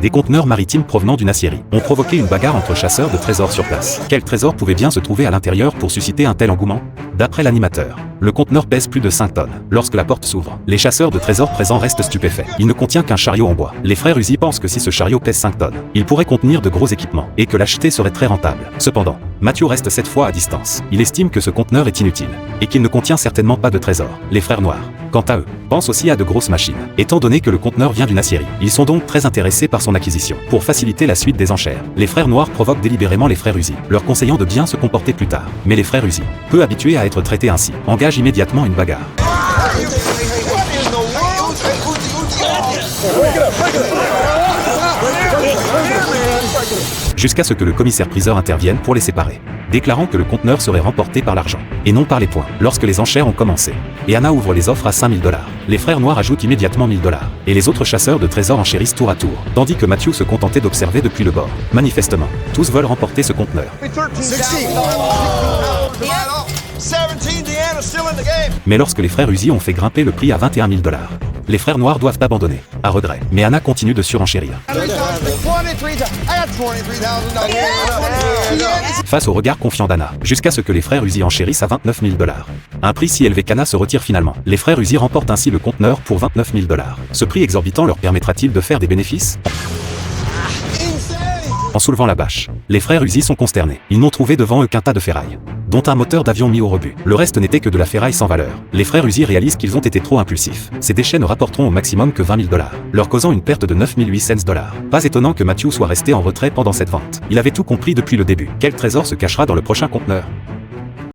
Des conteneurs maritimes provenant d'une aciérie ont provoqué une bagarre entre chasseurs de trésors sur place. Quel trésor pouvait bien se trouver à l'intérieur pour susciter un tel engouement? D'après l'animateur, le conteneur pèse plus de 5 tonnes. Lorsque la porte s'ouvre, les chasseurs de trésors présents restent stupéfaits. Il ne contient qu'un chariot en bois. Les frères Uzi pensent que si ce chariot pèse 5 tonnes, il pourrait contenir de gros équipements et que l'acheter serait très rentable. Cependant, Matthew reste cette fois à distance. Il estime que ce conteneur est inutile et qu'il ne contient certainement pas de trésor. Les frères noirs, quant à eux, pensent aussi à de grosses machines. Étant donné que le conteneur vient d'une aciérie, ils sont donc très intéressés par son acquisition. Pour faciliter la suite des enchères, les frères noirs provoquent délibérément les frères Uzi, leur conseillant de bien se comporter plus tard. Mais les frères Uzi, peu habitués à être traités ainsi, engagent immédiatement une bagarre. Jusqu'à ce que le commissaire-priseur intervienne pour les séparer, déclarant que le conteneur serait remporté par l'argent, et non par les points. Lorsque les enchères ont commencé, et Anna ouvre les offres à 5 000 $, les frères noirs ajoutent immédiatement 1 000 $, et les autres chasseurs de trésors enchérissent tour à tour, tandis que Matthew se contentait d'observer depuis le bord. Manifestement, tous veulent remporter ce conteneur. Mais lorsque les frères Uzi ont fait grimper le prix à 21 000 $, les frères noirs doivent abandonner, à regret. Mais Anna continue de surenchérir. Face au regard confiant d'Anna, jusqu'à ce que les frères Uzi enchérissent à 29 000 $. Un prix si élevé qu'Anna se retire finalement. Les frères Uzi remportent ainsi le conteneur pour 29 000 $. Ce prix exorbitant leur permettra-t-il de faire des bénéfices? En soulevant la bâche, les frères Uzi sont consternés. Ils n'ont trouvé devant eux qu'un tas de ferraille, dont un moteur d'avion mis au rebut. Le reste n'était que de la ferraille sans valeur. Les frères Uzi réalisent qu'ils ont été trop impulsifs. Ces déchets ne rapporteront au maximum que 20 000 $, leur causant une perte de 9 800 $. Pas étonnant que Matthew soit resté en retrait pendant cette vente. Il avait tout compris depuis le début. Quel trésor se cachera dans le prochain conteneur?